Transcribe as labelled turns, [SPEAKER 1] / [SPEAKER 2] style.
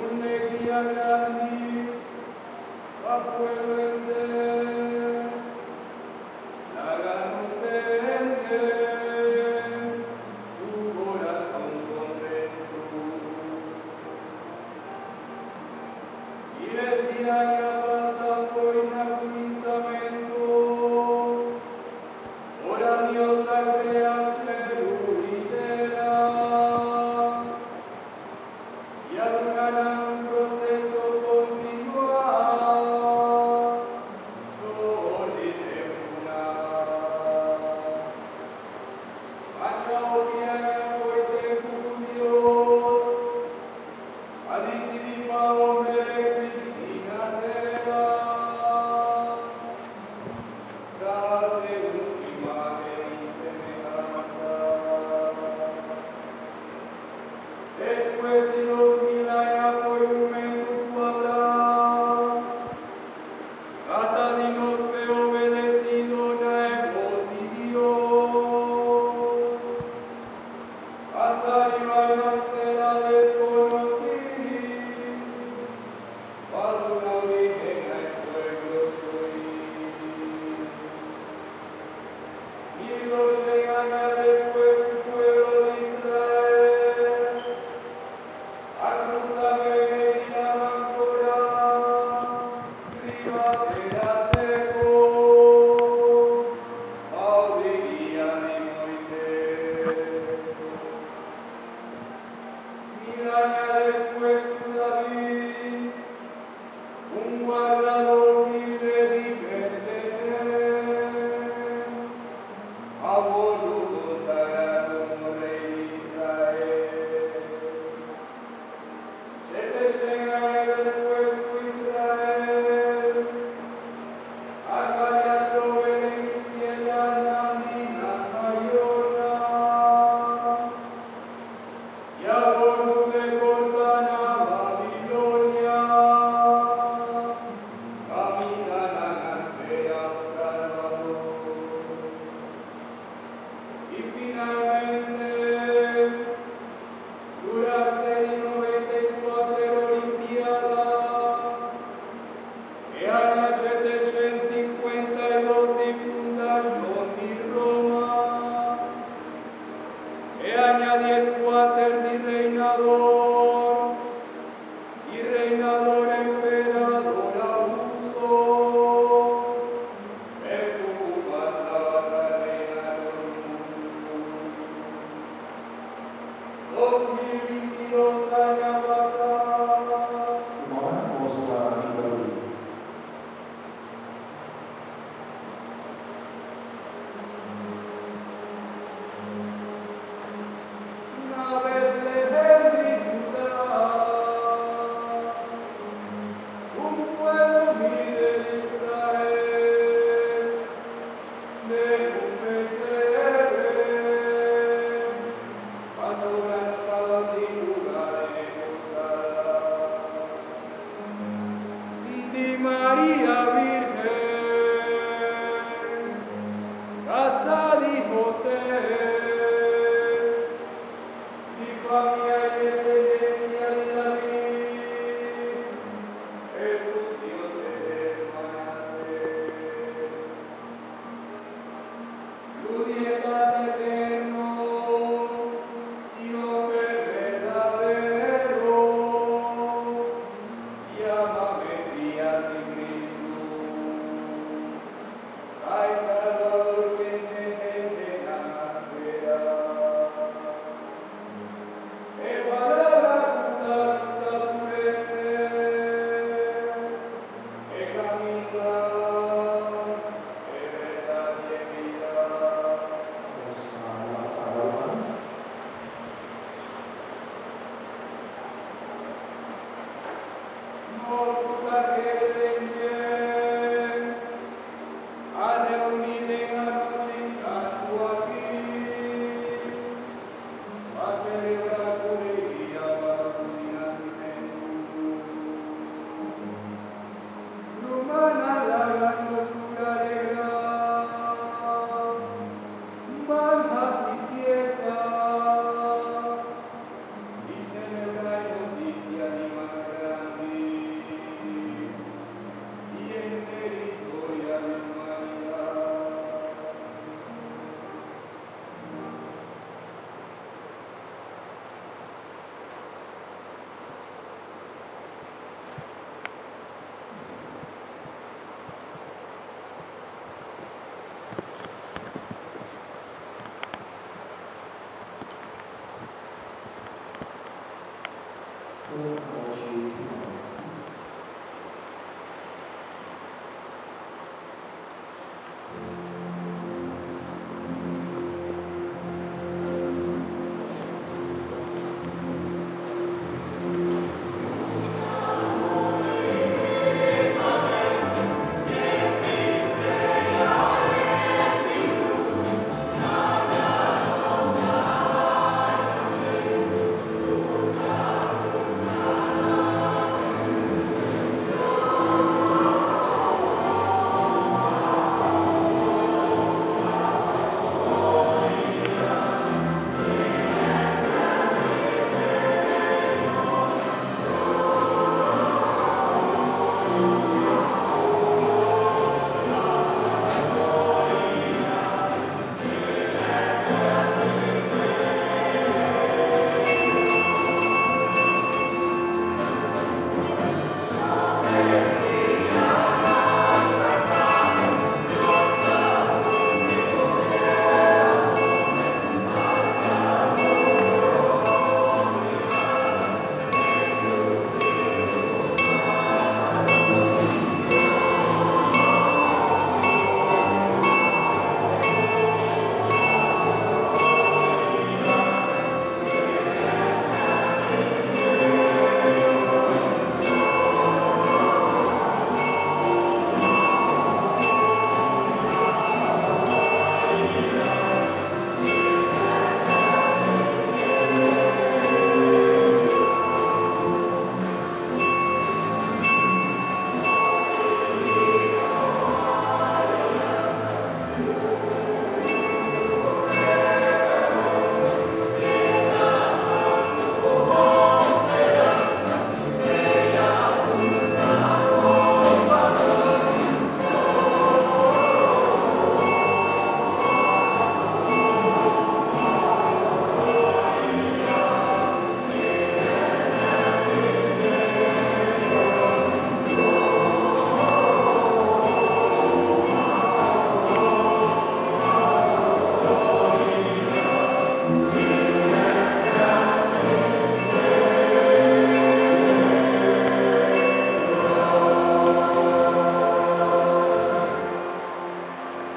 [SPEAKER 1] Un'eglia grandi, a puente, la ganusende, tu corazón contento. Y decía que pasa por inacuizamento, ora Dios a crearse luditera, y adorará un proceso continuado, solitempuna. Haya odiaria coite Dios, adisipa hombre existina terra, trase ultima de mi semejanza. Después de 2000 años por un momento habrá, hasta dinos que obedecido na voz de Dios, hasta arribar ante la desconocí, cuando la origen al pueblo soy. Y los llegan a después el pueblo de Israel, a cruzarme Medina Mancora, Ribatera seco, audiencia de Moisés. Mil años después tu David, un guardador humilde diferente, a voluto sagrado como rey de Israel. Se te llegará después tu Israel, a callarlo beneficia la andina mayona, y a voluto de Cortana Babilonia, caminan a la espera Salvador. Y finalmente, durante 94 Olimpiadas, e año 752 di fundación di Roma, e año 14 di reinador emperador Augusto, e tu pasaba reinar 2022 años pasados.
[SPEAKER 2] Mohon suara diberi.
[SPEAKER 1] Una vez le bendiga, un pueblo humilde de Israel, de un pesebre, pasó gran fatiga de posada. Di María Virgen, casa de José, di familia y descendencia de David, Jesús Dios eterno nacer. Luz y edad eterno, Dios verdadero, llama Mesías y Cristo. Ay, Salvador, que gente nada espera. E palabra puta luz apurente, e camina, e verdad y vida. Nos gusta que den bien, a reunir en anoche y santo aquí, a celebrar tu alegría para su nacimiento. Lumana la hermosura alegrar, manjas y fiestas, y celebrar noticia y más
[SPEAKER 2] o